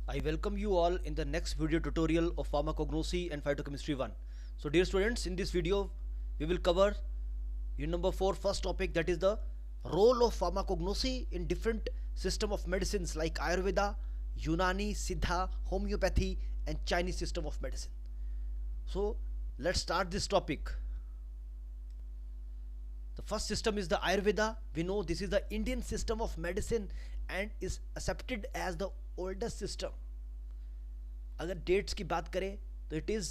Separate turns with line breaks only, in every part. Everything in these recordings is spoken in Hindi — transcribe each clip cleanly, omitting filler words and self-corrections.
I welcome you all in the next video tutorial of Pharmacognosy and Phytochemistry 1. So dear students, in this video we will cover unit number 4 first topic, that is the role of pharmacognosy in different system of medicines like Ayurveda, Unani, Siddha, homeopathy and Chinese system of medicine. So let's start this topic. The first system is the Ayurveda. We know this is the Indian system of medicine and is accepted as the oldest system. अगर डेट्स की बात करें तो it is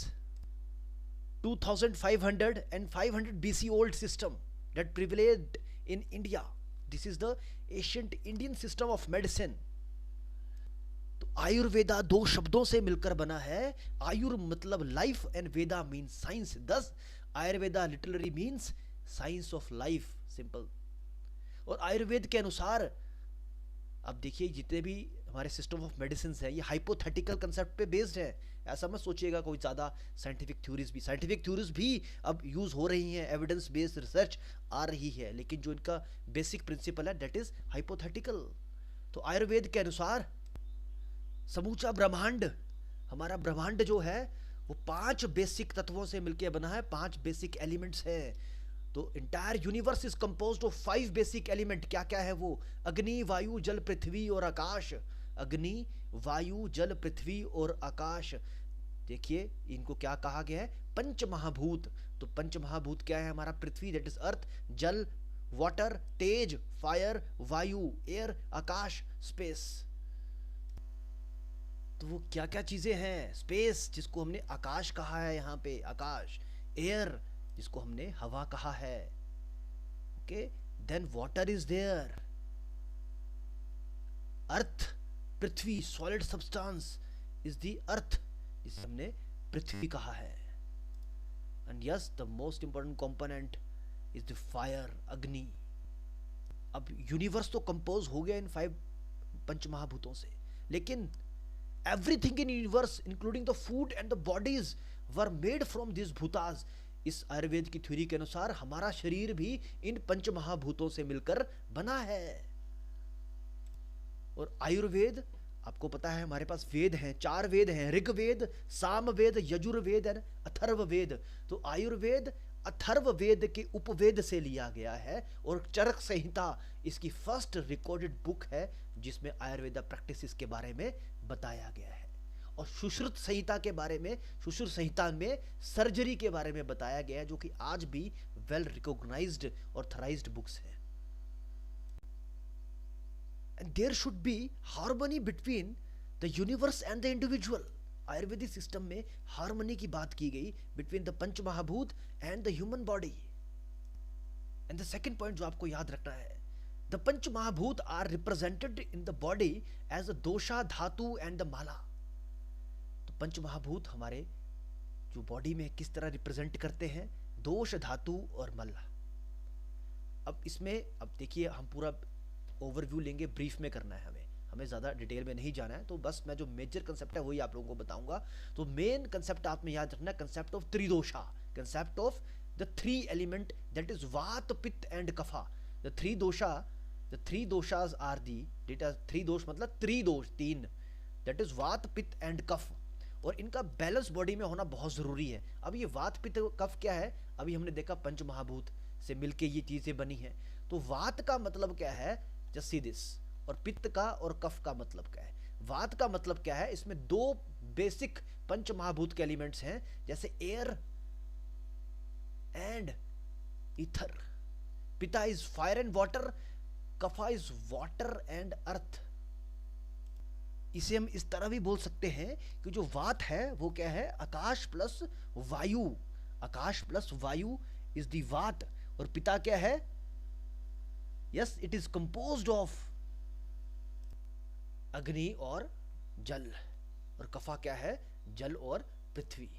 2500 and 500 BC old system that prevailed in India. This is the ancient Indian system of medicine. तो आयुर्वेदा दो शब्दों से मिलकर बना है. आयुर मतलब life and veda means science. Thus Ayurveda literally means science of life, simple. और आयुर्वेद के अनुसार अब देखिए जितने भी हमारे सिस्टम ऑफ मेडिसिन है ये हाइपोथेटिकल कंसेप्ट पे बेस्ड है. ऐसा मत सोचिएगा कोई ज़्यादा साइंटिफिक थ्योरीज भी अब यूज़ हो रही हैं, एविडेंस बेस्ड रिसर्च आ रही है, लेकिन जो इनका बेसिक प्रिंसिपल है डेट इज़ हाइपोथेटिकल. तो आयुर्वेद के अनुसार समूचा ब्रह्मांड, हमारा ब्रह्मांड जो है वो 5 बेसिक तत्वों से मिलकर बना है, 5 बेसिक एलिमेंट्स हैं. तो entire universe is composed of 5 basic element. क्या क्या है वो? अग्नि, वायु, जल, पृथ्वी और आकाश. अग्नि, वायु, जल, पृथ्वी और आकाश. देखिए इनको क्या कहा गया है? पंच महाभूत. तो पंच महाभूत क्या है? हमारा पृथ्वी दैट इज अर्थ, जल वाटर, तेज फायर, वायु एयर, आकाश स्पेस. तो वो क्या क्या चीजें हैं? स्पेस जिसको हमने आकाश कहा है, यहाँ पे आकाश. एयर जिसको हमने हवा कहा है. Okay, then water is there. Earth, पृथ्वी, solid substance is the earth, जिसे हमने पृथ्वी कहा है. And yes, the most important component is the fire, अग्नि. अब यूनिवर्स तो कंपोज हो गया इन 5 पंच महाभूतों से, लेकिन everything in universe including the food and the bodies were made from this bhutas. इस आयुर्वेद की थ्योरी के अनुसार हमारा शरीर भी इन पंच महाभूतों से मिलकर बना है. और आयुर्वेद आपको पता है हमारे पास वेद हैं, 4 वेद हैं, ऋग्वेद, सामवेद, यजुर्वेद और अथर्ववेद. तो आयुर्वेद अथर्ववेद के उपवेद से लिया गया है और चरक संहिता इसकी फर्स्ट रिकॉर्डेड बुक है जिसमें आयुर्वेदा प्रैक्टिसेस के बारे में बताया गया है. और सुश्रुत संहिता के बारे में, सुश्रुत संहिता में सर्जरी के बारे में बताया गया है, जो कि आज भी वेल रिकॉग्नाइज्ड और थराइज्ड बुक्स हैं. And there should be harmony between the universe and the individual. Ayurvedic system में हार्मनी की बात की गई between the panch mahabhut and the human body. And the second point जो आपको याद रखना है, the panch mahabhut are represented in the body as the dosha, dhatu and the माला. पंच महाभूत हमारे जो बॉडी में किस तरह रिप्रेजेंट करते हैं? दोष, धातु और मल्ला. अब इसमें अब देखिए हम पूरा ओवरव्यू लेंगे, ब्रीफ में करना है हमें ज़्यादा डिटेल में नहीं जाना है. तो बस मैं जो मेजर कंसेप्ट है वही आप लोगों को बताऊंगा. तो मेन कंसेप्ट आप में याद रखना, concept of tridosha, concept of the 3 element that is vata, pitta and kapha. The 3 doshas are the, data 3 dosh मतलब त्रिदोष 3, that is vata, pitta and कफ. और इनका बैलेंस बॉडी में होना बहुत ज़रूरी है. अब ये वात, पित्त, कफ क्या है? अभी हमने देखा पंच महाभूत से मिलके ये चीज़ें बनी हैं. तो वात का मतलब क्या है? Just see this. और पित्त का और कफ का मतलब क्या है? वात का मतलब क्या है? इसमें 2 बेसिक पंच महाभूत के एलिमेंट्स हैं, जैसे air and ether. Pitta is fire and water, kapha is water and earth. इसे हम इस तरह भी बोल सकते हैं कि जो वात है वो क्या है? आकाश प्लस वायु. आकाश प्लस वायु इज दी वात. और पिता क्या है? Yes, it is composed of अग्नि और जल. और कफा क्या है? जल और पृथ्वी.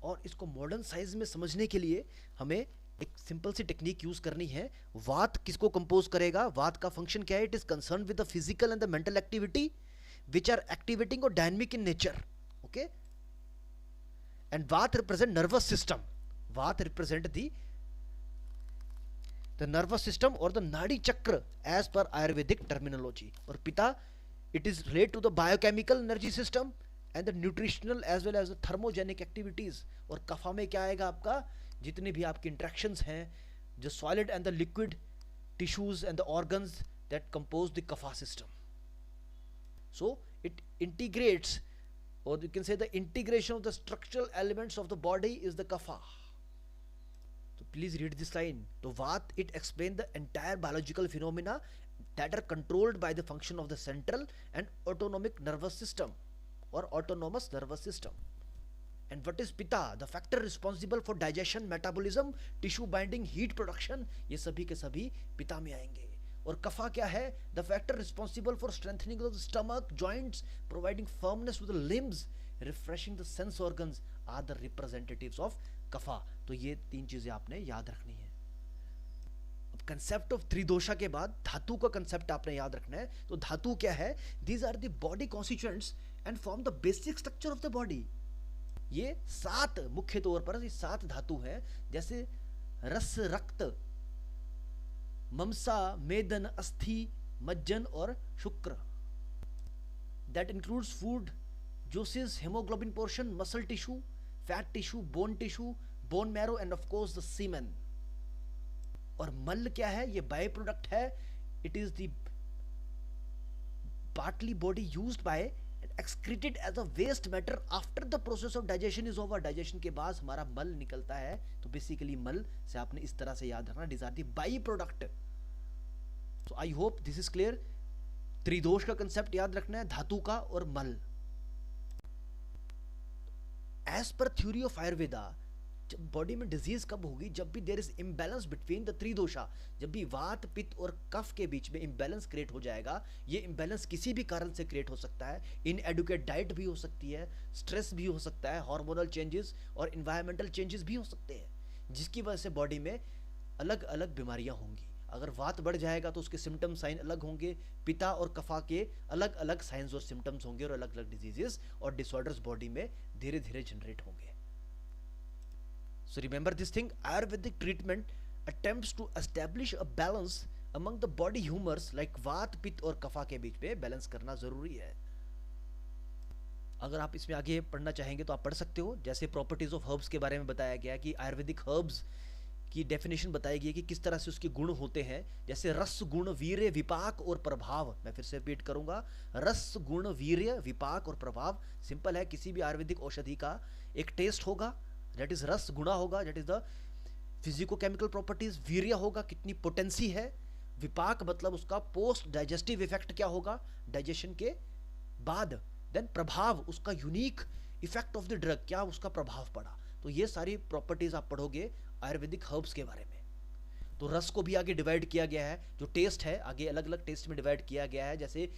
और इसको मॉडर्न साइंस में समझने के लिए हमें एक सिंपल सी टेक्निक यूज करनी है. वात किसको कंपोज करेगा? वात का फंक्शन क्या है? It is concern with the physical and the mental activity which are activating और dynamic in nature. Okay, and vata represent nervous system. Vata represent the nervous system और the nadi chakra as per Ayurvedic terminology. और पिता It is related to the biochemical energy system and the nutritional as well as the thermogenic activities. और कफा में क्या आएगा आपका, जितने भी आपके इंट्रैक्शंस हैं, the solid and the liquid tissues and the organs that compose the kapha system. So it integrates, or you can say the integration of the structural elements of the body is the kapha. So please read this line. So Vat, it explains the entire biological phenomena that are controlled by the function of the central and autonomic nervous system or autonomous nervous system. And what is Pitta? The factor responsible for digestion, metabolism, tissue binding, heat production, ये सभी के सभी पिता में आएंगे. और कफा क्या है? The factor responsible for strengthening of the stomach, joints, providing firmness to the limbs, refreshing the sense organs are the representatives of कफा. तो ये तीन चीजें आपने याद रखनी है. अब कंसेप्ट ऑफ त्रिदोषा के बाद धातु का कंसेप्ट आपने याद रखना है. तो धातु क्या है? These are the body constituents and form the basic structure of the body. ये 7 मुख्य तौर पर ये 7 धातु हैं, जैसे रस, रक्त, ममसा, मेदन, अस्थि, मज्जन और शुक्र. That includes food, juices, hemoglobin portion, muscle tissue, fat tissue, bone marrow and of course the semen. और मल क्या है? ये बाय प्रोडक्ट है. It is the partly body used by excreted as a waste matter after the process of digestion is over. Digestion के बाद हमारा मल निकलता है. तो बेसिकली मल से आपने इस तरह से याद रखना, these are the by product. So I hope this is clear. त्रिदोष का कंसेप्ट याद रखना है, धातु का और मल. As per theory of Ayurveda, जब बॉडी में डिजीज कब होगी? जब भी there is imbalance between the tridosha, जब भी वात, पित्त और कफ के बीच में इम्बैलेंस क्रिएट हो जाएगा. ये इम्बैलेंस किसी भी कारण से क्रिएट हो सकता है. इनएडुकेट डाइट भी हो सकती है, स्ट्रेस भी हो सकता है, हार्मोनल चेंजेस और इन्वायरमेंटल चेंजेस भी हो सकते हैं, जिसकी वजह से बॉडी में अलग अलग बीमारियां होंगी. अगर वात बढ़ जाएगा तो उसके सिम्टम साइन अलग होंगे. पिता और कफा के अलग अलग साइंस और सिम्टम्स होंगे और अलग अलग डिजीजेस और डिसऑर्डर्स बॉडी में धीरे धीरे जनरेट होंगे. So remember this thing, Ayurvedic treatment attempts to establish a balance among the body humors like वात, पित्त और कफा के बीच में बैलेंस करना जरूरी है. अगर आप इसमें आगे पढ़ना चाहेंगे तो आप पढ़ सकते हो. जैसे प्रॉपर्टीज ऑफ हर्ब्स के बारे में बताया गया कि आयुर्वेदिक हर्ब्स की डेफिनेशन बताई गई है कि किस तरह से उसके गुण होते हैं. जैसे रस, गुण, वीर्य, विपाक और प्रभाव. मैं फिर से रिपीट करूंगा, रस, गुण, वीर्य, विपाक और प्रभाव. सिंपल है, किसी भी आयुर्वेदिक औषधि का एक टेस्ट होगा, दैट इज रस. गुणा होगा, that is the physico chemical properties. वीर्य होगा, कितनी पोटेंसी है. विपाक मतलब उसका पोस्ट डाइजेस्टिव इफेक्ट क्या होगा डाइजेशन के बाद. देन प्रभाव, उसका unique effect of the drug, क्या उसका प्रभाव पड़ा. तो ये सारी प्रॉपर्टीज आप पढ़ोगे आयुर्वेदिक हर्ब्स के बारे में. तो रस को भी आगे डिवाइड किया गया है, जो टेस्ट है आगे अलग अलग टेस्ट में डिवाइड किया गया है. जैसे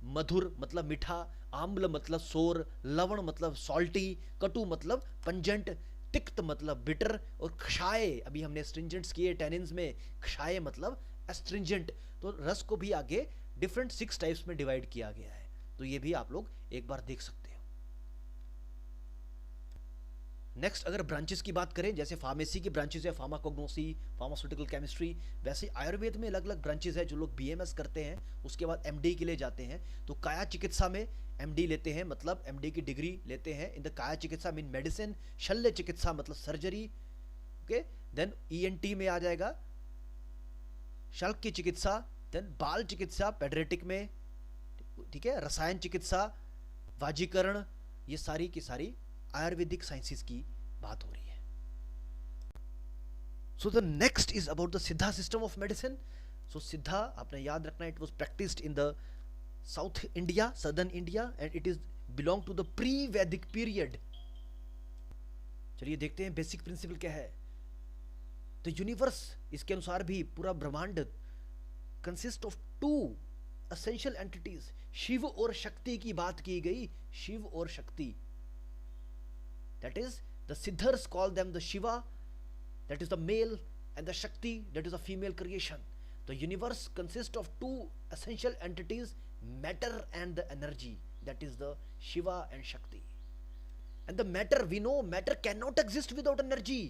मधुर मतलब मीठा, आम्ल मतलब सोर, लवण मतलब सॉल्टी, कटु मतलब पंजेंट, तिक्त मतलब बिटर और क्षाय, अभी हमने स्ट्रिंजेंट्स किए टैनिन्स में, क्षाय मतलब एस्ट्रिंजेंट. तो रस को भी आगे डिफरेंट 6 टाइप्स में डिवाइड किया गया है. तो ये भी आप लोग एक बार देख सकते हो. नेक्स्ट अगर ब्रांचेस की बात करें, जैसे फार्मेसी की ब्रांचेस है, फार्माकोग्नोसी, फार्मास्यूटिकल केमिस्ट्री, वैसे आयुर्वेद में अलग अलग ब्रांचेस है. जो लोग बीएमएस करते हैं उसके बाद एमडी के लिए जाते हैं. तो काया चिकित्सा में एमडी लेते हैं, मतलब एमडी की डिग्री लेते हैं इन द काया चिकित्सा मीन मेडिसिन. शल्य चिकित्सा मतलब सर्जरी. ओके, देन ईएनटी में आ जाएगा शल्य की चिकित्सा. देन बाल चिकित्सा पेडियाट्रिक में, ठीक है. रसायन चिकित्सा, वाजीकरण, ये सारी की सारी आयुर्वेदिक साइंसेस की बात हो रही है. So the next is about the Siddha system of medicine. So Siddha आपने याद रखना, it was practised in the South India, southern India, and it is belong to the pre Vedic period. चलिए देखते हैं बेसिक प्रिंसिपल क्या है. द यूनिवर्स, इसके अनुसार भी पूरा ब्रह्मांड consist of 2 essential entities. Shiva और शक्ति की बात की गई, शिव और शक्ति. That is, the Siddhars call them the Shiva, that is the male, and the Shakti, that is a female creation. The universe consists of 2 essential entities, matter and the energy, that is the Shiva and Shakti. And the matter, we know matter cannot exist without energy,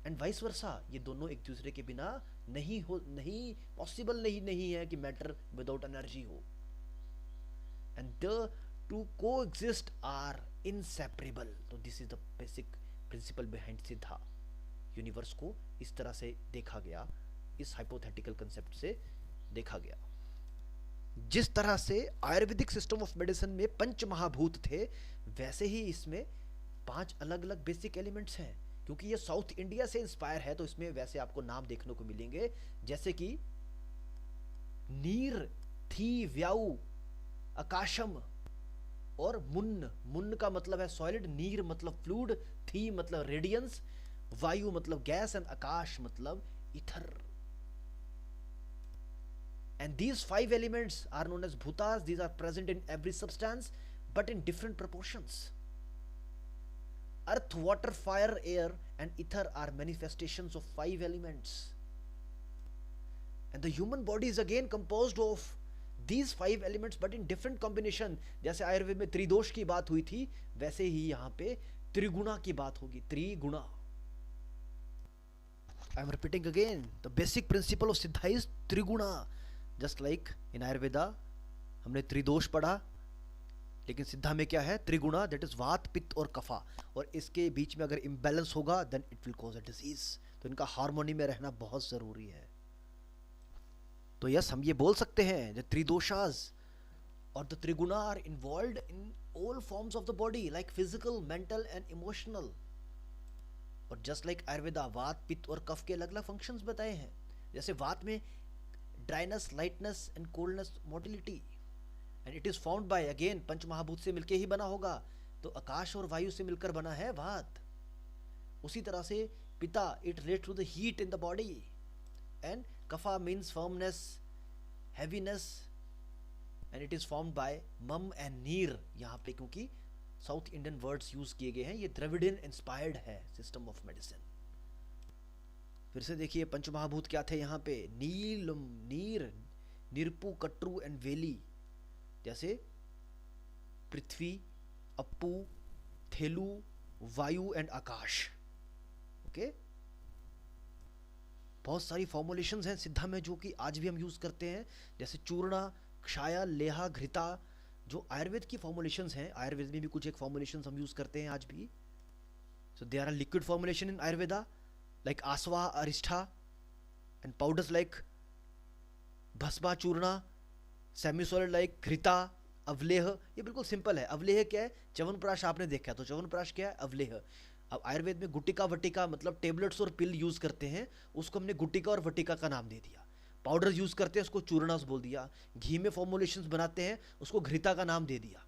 and vice versa. ये दोनों एक दूसरे के बिना नहीं पॉसिबल नहीं है कि matter without energy हो. द टू को एग्जिस्ट आर इनसेपरेबल। तो this is the basic principle behind सिद्धा। यूनिवर्स को इस तरह से देखा गया, इस हाइपोथेटिकल कंसेप्ट से देखा गया। जिस तरह से आयुर्वेदिक सिस्टम ऑफ मेडिसिन में पंच महाभूत थे, वैसे ही इसमें 5 अलग अलग बेसिक एलिमेंट्स हैं। क्योंकि ये साउथ इंडिया से इंस्पायर है, तो इसमें वैसे आपको नाम देखने को मिलेंगे, जैसे कि नीर, थी, व्याऊ, आकाशम और मुन्न। मुन्न का मतलब है सॉलिड, नीर मतलब फ्लूइड, थी मतलब रेडियंस, वायु मतलब गैस एंड आकाश मतलब ether. And these 5 elements are known as bhutas. These are present in every substance but in different proportions. Earth, water, fire, air and ether are manifestations of 5 elements. And the human body is again composed of these 5 elements but in different combination. जैसे आयुर्वेद में त्रिदोष की बात हुई थी, वैसे ही यहाँ पे त्रिगुणा की बात होगी, त्रिगुणा। I am repeating again, the basic principle of Siddha is Triguna. Just like in Ayurveda हमने त्रिदोष पढ़ा, लेकिन सिद्धा में क्या है? त्रिगुणा, that is वात, पित्त और कफा। और इसके बीच में अगर इम्बैलेंस होगा then it will cause a disease. तो इनका हार्मोनी में रहना बहुत ज़रूरी है। तो यस, हम ये बोल सकते हैं the त्रिदोषास और the त्रिगुणा are involved in all forms of the body like physical, mental and emotional. और जस्ट लाइक आयुर्वेदा वात, पित्त और कफ के अलग अलग फंक्शंस बताए हैं। जैसे वात में dryness, lightness and coldness, motility, and it is found by again panch mahabhut से मिलके ही बना होगा, तो आकाश और वायु से मिलकर बना है वात। उसी तरह से pitta, it relates to the heat in the body, and kapha means firmness, heaviness, and it is formed by मम एंड नीर। यहाँ पे क्योंकि साउथ इंडियन वर्ड्स यूज किए गए हैं, ये द्रविडियन इंस्पायर्ड है सिस्टम ऑफ मेडिसिन। फिर से देखिए पंचमहाभूत क्या थे यहाँ पे? नीलम, नीर, निरपु, कट्रू एंड वेली। जैसे पृथ्वी, अप्पू, थेलु, वायु एंड आकाश। ओके, बहुत सारी फॉर्मुलेशंस हैं सिद्धा में जो कि आज भी हम यूज करते हैं, जैसे चूर्णा, क्षाया, लेहा, घृता। जो आयुर्वेद की फॉर्मुलेशंस हैं, आयुर्वेद में भी कुछ एक फॉर्मुलेशंस हम यूज करते हैं आज भी। So there are liquid formulation in Ayurveda like asava, arishta, and powders like bhasma, churna, semi solid like ghrita, avaleha. ये बिल्कुल सिंपल है। अवलेह क्या है? च्यवनप्राश आपने देखा, तो च्यवनप्राश क्या है? अवलेह। अब आयुर्वेद में गुटिका वटिका मतलब टेबलेट्स और पिल यूज करते हैं, उसको हमने गुटिका और वटिका का नाम दे दिया। पाउडर यूज करते हैं, उसको चूर्णास बोल दिया। घी में फॉर्मुलेशंस बनाते हैं, उसको घृता का नाम दे दिया।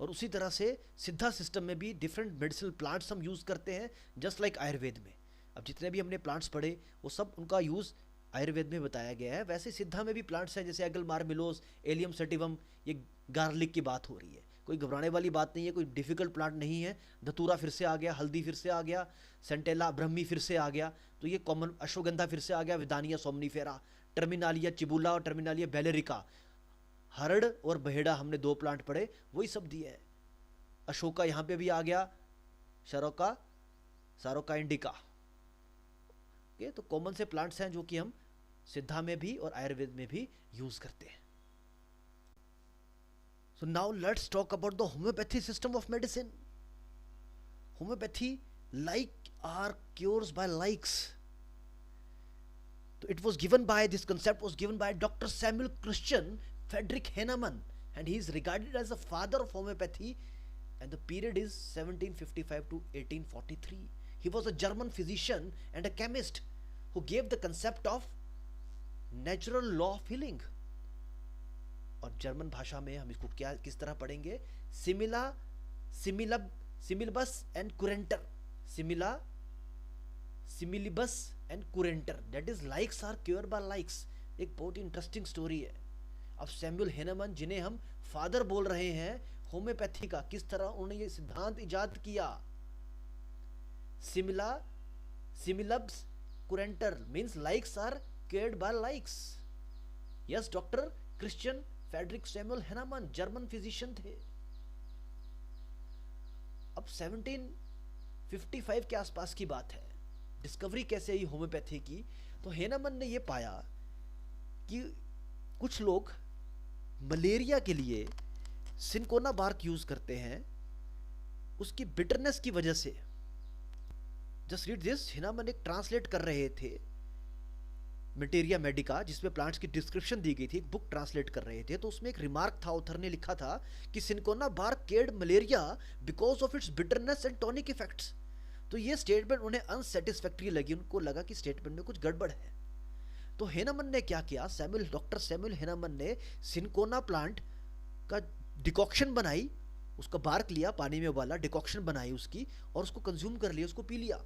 और उसी तरह से सिद्धा सिस्टम में भी डिफरेंट मेडिसिनल प्लांट्स हम यूज करते हैं, जस्ट लाइक आयुर्वेद में। अब जितने भी हमने प्लांट्स पढ़े वो सब उनका यूज आयुर्वेद में बताया गया है। वैसे सिद्धा में भी प्लांट्स हैं, जैसे एगलमार मिलोस, एलियम सेटिवम, ये गार्लिक की बात हो रही है। कोई घबराने वाली बात नहीं है, कोई डिफिकल्ट प्लांट नहीं है। धतूरा फिर से आ गया, हल्दी फिर से आ गया, सेंटेला ब्रह्मी फिर से आ गया, तो ये कॉमन। अश्वगंधा फिर से आ गया, विदानिया सोमनीफेरा, टर्मिनालिया चिबुला और टर्मिनालिया बेलेरिका। हरड़ और बहेड़ा हमने 2 प्लांट पढ़े, वही सब दिए है। अशोका यहाँ पे भी आ गया, शरोका, सारोका इंडिका। ओके, तो कॉमन से प्लांट्स हैं जो कि हम सिद्धा में भी और आयुर्वेद में भी यूज करते हैं। So now let's talk about the homeopathy system of medicine. Homeopathy, like, are cures by likes. So it was given by, this concept was given by Dr. Samuel Christian Friedrich Hahnemann, and he is regarded as the father of homeopathy, and the period is 1755 to 1843. He was a German physician and a chemist who gave the concept of natural law of healing. और जर्मन भाषा में हम इसको क्या किस तरह पढ़ेंगे? Similia, similibus and curentur, similia, similibus and curentur, that is likes are cure by likes. एक बहुत ही इंटरेस्टिंग स्टोरी है। अब सैमुअल हेनेमन, जिन्हें हम फादर बोल रहे हैं होम्योपैथी का, किस तरह उन्होंने ये सिद्धांत इजाद किया। Similia, similibus, curentur means likes are cured by likes. Yes, doctor Christian Friedrich Samuel Hahnemann German physician थे। अब 1755 के आसपास की बात है। डिस्कवरी कैसे हुई होम्योपैथी की? तो हेनेमन ने यह पाया कि कुछ लोग मलेरिया के लिए सिनकोना बार्क यूज करते हैं उसकी बिटरनेस की वजह से। जस्ट रीड दिस, हिनामन एक ट्रांसलेट कर रहे थे मटेरिया मेडिका, जिसमें प्लांट्स की डिस्क्रिप्शन दी गई थी, एक बुक ट्रांसलेट कर रहे थे, तो उसमें एक रिमार्क था, ऑथर ने लिखा था कि cinchona bark cured malaria because of its bitterness and tonic effects. तो ये स्टेटमेंट उन्हें अनसेटिस्फैक्ट्री लगी, उनको लगा कि स्टेटमेंट में कुछ गड़बड़ है। तो हेनामन ने क्या किया, डॉक्टर सैमुअल हेनामन ने सिनकोना प्लांट का डिकॉक्शन बनाई, उसका बार्क लिया, पानी में उबाला, डिकॉक्शन बनाई उसकी, और उसको कंज्यूम कर लिया, उसको पी लिया।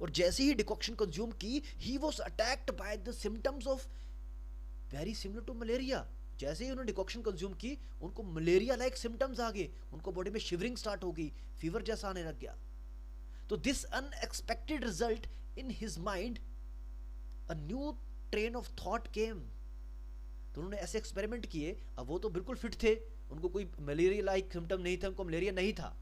और जैसे ही डिकॉक्शन कंज्यूम की, he was attacked by the symptoms of very similar to malaria. जैसे ही उन्होंने डिकॉक्शन कंज्यूम की, उनको मलेरिया लाइक सिम्टम्स आ गए, उनको बॉडी में शिवरिंग स्टार्ट हो गई, फीवर जैसा आने लग गया। तो this unexpected result in his mind, a new train of thought came. तो उन्होंने ऐसे एक्सपेरिमेंट किए, अब वो तो बिल्कुल फिट थे, उनको कोई मलेरिया लाइक सिम्टम नहीं था, उनको मलेरिया नहीं था,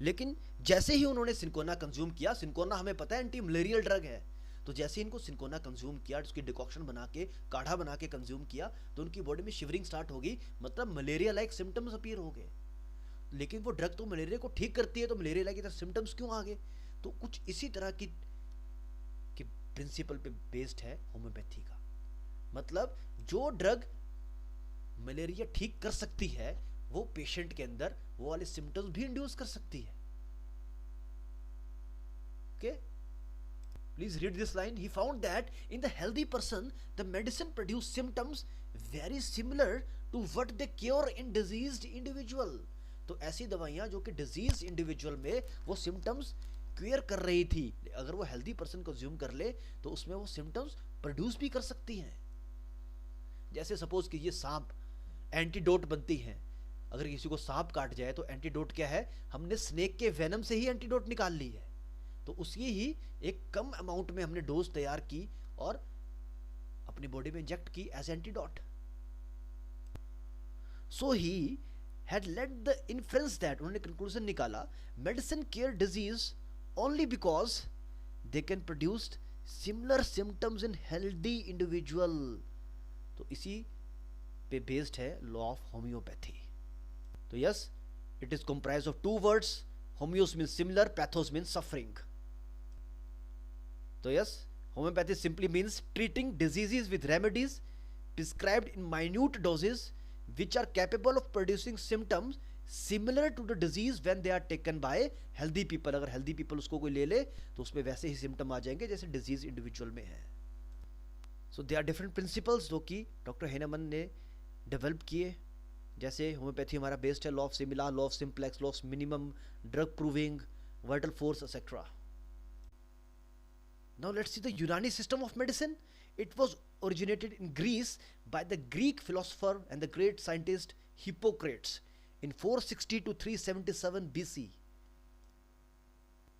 लेकिन जैसे ही उन्होंने सिनकोना कंज्यूम किया, सिनकोना हमें पता है एंटी मलेरियल ड्रग है, तो जैसे ही इनको सिनकोना कंज्यूम किया, उसकी डिकॉक्शन बना के, काढ़ा बना के कंज्यूम किया, तो उनकी बॉडी में शिवरिंग स्टार्ट हो गई, मतलब मलेरिया लाइक सिम्टम्स अपीयर हो गए। लेकिन वो ड्रग तो मलेरिया को ठीक करती है, तो मलेरिया लाइक सिम्टम्स क्यों आ गए? तो कुछ इसी तरह की प्रिंसिपल पे बेस्ड है होम्योपैथी का। मतलब जो ड्रग मलेरिया ठीक कर सकती है, वो पेशेंट के अंदर वो वाले सिम्टम्स भी इंड्यूस कर सकती है। Okay, please read this line. He found that in the healthy person the medicine produce symptoms very similar to what they cure in diseased individual. तो ऐसी दवाइयां जो कि डिजीज इंडिविजुअल में वो सिम्टम्स क्लियर कर रही थी, अगर वो हेल्दी पर्सन कंज्यूम कर ले तो उसमें वो सिम्टम्स प्रोड्यूस भी कर सकती हैं। जैसे सपोज कि ये सांप एंटीडोट बनती हैं, अगर किसी को सांप काट जाए तो एंटीडोट क्या है, हमने स्नेक के वेनम से ही एंटीडोट निकाल ली है, तो उसकी ही एक कम अमाउंट में हमने डोज तैयार की और अपनी बॉडी में इंजेक्ट की as antidote. So he had led the inference that, उन्होंने कंक्लूजन निकाला, medicine cure disease only because they can produce similar symptoms in healthy individual। तो इसी पे बेस्ड है लॉ ऑफ होम्योपैथी। तो yes, it is comprise of two words, homoios means similar, pathos means suffering. तो yes, homeopathy simply means treating diseases with remedies prescribed in minute doses which are capable of producing symptoms similar to the disease when they are taken by healthy people। अगर healthy people उसको कोई ले ले तो उसमें वैसे ही सिम्टम आ जाएंगे जैसे डिजीज इंडिविजुअल में है। सो दे आर डिफरेंट प्रिंसिपल्स जो कि डॉक्टर हेनेमन ने डेवलप किए। जैसे होम्योपैथी हमारा बेस्ड है law of similia, law of simplex, law of minimum, drug proving, vital force etcetera. Now let's see the Unani system of medicine. It was originated in Greece by the Greek philosopher and the great scientist Hippocrates in 460 to 377 BC.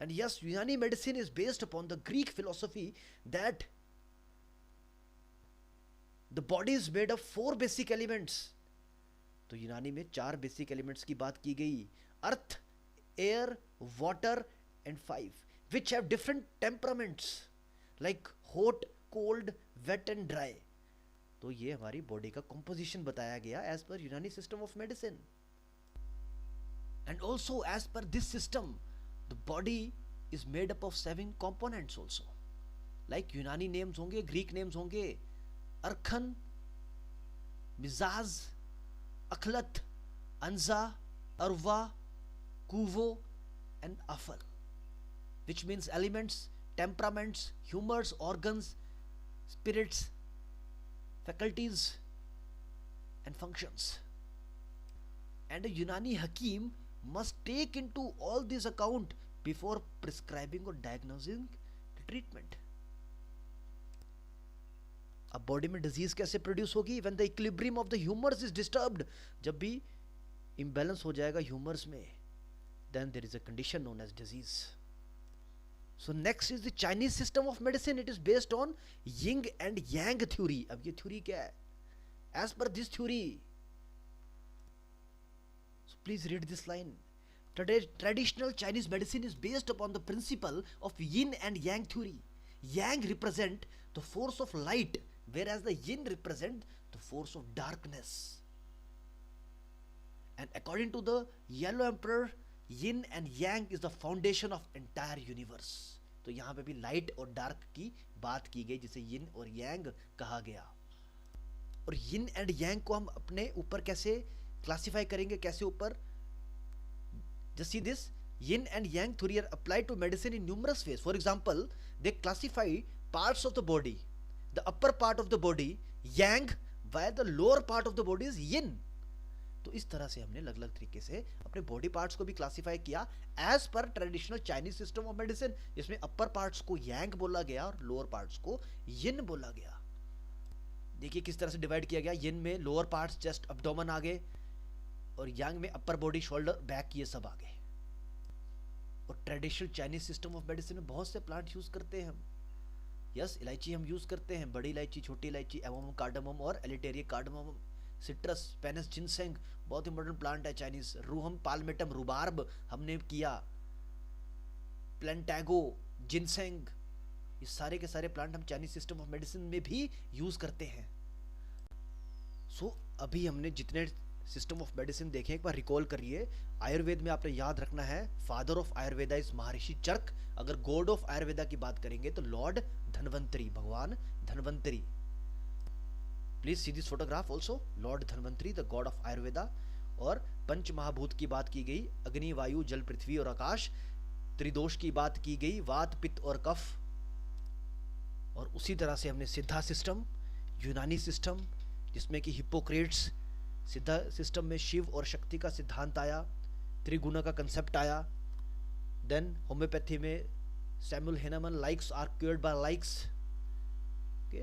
And yes, Unani medicine is based upon the Greek philosophy that the body is made of 4 basic elements. तो यूनानी में 4 बेसिक एलिमेंट्स की बात की गई, earth, air, water and 5 which have different temperaments like hot, cold, wet and dry। तो ये हमारी बॉडी का कंपोजिशन बताया गया as per यूनानी system of medicine. and also as per this system the body is made up of 7 components also, like यूनानी नेम्स होंगे, ग्रीक नेम्स होंगे, अर्खन, मिजाज, अखलत, अंजा, अरवा, कुवो and अफल, which means elements, temperaments, humors, organs, spirits, faculties and functions। And a Unani Hakim must take into all this account before prescribing or diagnosing the treatment। अब बॉडी में डिजीज कैसे प्रोड्यूस होगी? when the equilibrium of the humors is disturbed, जब भी imbalance हो जाएगा ह्यूमर्स में, then there is a condition known as disease। So next is the Chinese system of medicine. It is based on yin and yang theory। अब ये theory क्या है? As per this theory, so please read this line. Traditional Chinese medicine is based upon the principle of yin and yang theory। Yang represent the force of light, whereas the yin represent the force of darkness. And according to the Yellow Emperor, yin and yang is the foundation of entire universe. तो यहाँ पे भी लाइट और डार्क की बात की गई, जिसे यिन और यांग कहा गया. और यिन एंड यांग को हम अपने ऊपर कैसे क्लासिफाई करेंगे, कैसे ऊपर? Just see this, yin and yang theory are applied to medicine in numerous ways. For example, they classify parts of the body. The upper part of the body yang, while the lower part of the body is yin. तो इस तरह से हमने अलग अलग तरीके से अपने बॉडी पार्ट्स को भी क्लासिफाई किया as per traditional Chinese system of medicine, जिसमें अपर पार्ट्स को यांग बोला गया और लोअर पार्ट्स को यिन बोला गया. देखिए किस तरह से डिवाइड किया गया. यिन में लोअर पार्ट्स चेस्ट अब्डोमेन आ गए, और यांग में अपर बॉडी शोल्डर बैक ये सब आ गए. और traditional Chinese system of medicine में बहुत से प्लांट यूज करते हैं हम. यस, इलायची हम यूज करते हैं, बड़ी इलायची, छोटी इलायची, एवोमम, कार्डामम और एलिटेरिया कार्डामम. सिट्रस, पेनस, जिनसेंग बहुत इंपॉर्टेंट प्लांट है चाइनीज. रूहम, पाल्मेटम, रुबार्ब हमने किया, प्लेंटैगो, जिनसेंग, ये सारे के सारे प्लांट हम चाइनीज सिस्टम ऑफ मेडिसिन में भी यूज करते हैं. सो अभी हमने जितने सिस्टम ऑफ मेडिसिन देखे एक बार रिकॉल करिए. आयुर्वेद में आपने याद रखना है, फादर ऑफ आयुर्वेदा इज महर्षि चरक. अगर गॉड ऑफ आयुर्वेदा की बात करेंगे तो लॉर्ड धन्वंतरी, भगवान Dhanvantari. Please see this photograph also. Lord Dhanvantari, the God of Ayurveda. और पंच महाभूत की बात की गई, अग्नि, वायु, जल, पृथ्वी और आकाश. त्रिदोष की बात की गई, वात, पित्त और कफ. और उसी तरह से हमने सिद्धा सिस्टम, यूनानी सिस्टम, जिसमें कि हिप्पोक्रेट्स, सिद्धा सिस्टम में शिव और शक्ति का सिद्धांत आया, त्रिगुण का कंसेप्ट आया. देन होम्योपैथी में Samuel Hahnemann, likes are cured by likes.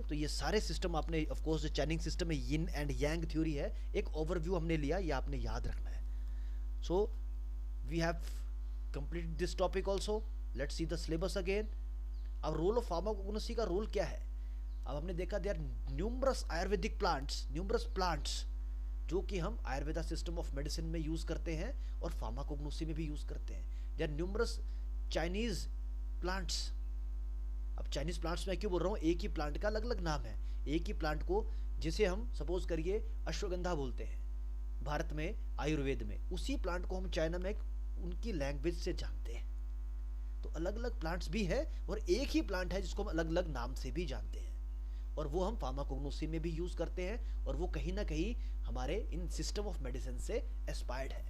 तो ये सारे सिस्टम आपने, ऑफ कोर्स जो चाइनीज सिस्टम में यिन एंड यांग थ्योरी है, एक ओवरव्यू हमने लिया, ये आपने याद रखना है. So we have completed this topic also. Let's see the syllabus again. अब रोल ऑफ फार्माकोगनोसी का रोल क्या है? अब हमने देखा there numerous Ayurvedic plants, numerous plants जो कि हम आयुर्वेदा सिस्टम ऑफ मेडिसिन में यूज करते हैं और फार्माकोगनोसी में भी यूज करते हैं. There numerous Chinese plants. अब चाइनीज प्लांट्स में क्यों बोल रहा हूँ, एक ही प्लांट का अलग अलग नाम है. एक ही प्लांट को, जिसे हम सपोज करिए अश्वगंधा बोलते हैं भारत में आयुर्वेद में, उसी प्लांट को हम चाइना में उनकी लैंग्वेज से जानते हैं. तो अलग अलग प्लांट्स भी है और एक ही प्लांट है जिसको हम अलग अलग नाम से भी जानते हैं, और वो हम फार्माकोगनोसी में भी यूज करते हैं, और वो कहीं ना कहीं हमारे इन सिस्टम ऑफ मेडिसिन से एस्पायर्ड है.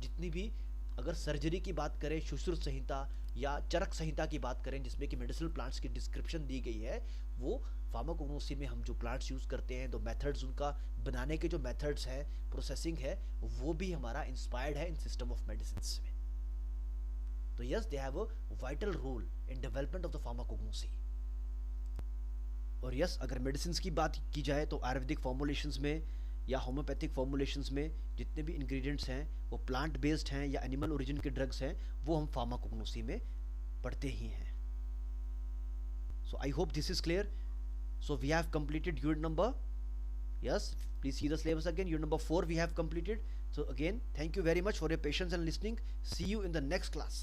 जितनी भी अगर सर्जरी की बात करें, सुश्रुत संहिता या चरक संहिता की बात करें, जिसमें कि मेडिसिनल प्लांट्स की डिस्क्रिप्शन दी गई है, वो फार्माकोगनोसी में हम जो प्लांट्स यूज करते हैं, तो मेथड्स, उनका बनाने के जो मेथड्स हैं, प्रोसेसिंग है, वो भी हमारा इंस्पायर्ड है इन सिस्टम ऑफ मेडिसिन में. तो yes, they have a vital role in development of the pharmacognosy. और यस, अगर मेडिसिन की बात की जाए तो आयुर्वेदिक फॉर्मुलेशंस में या होम्योपैथिक फॉर्मुलेशंस में जितने भी इंग्रेडिएंट्स हैं वो प्लांट बेस्ड हैं या एनिमल ओरिजिन के ड्रग्स हैं, वो हम फार्माकोगनोसी में पढ़ते ही हैं. So I hope this is clear. So we have completed unit number, yes, please see the syllabus again. Unit number 4 we have completed. So again, thank you very much for your patience and listening. See you in the next class.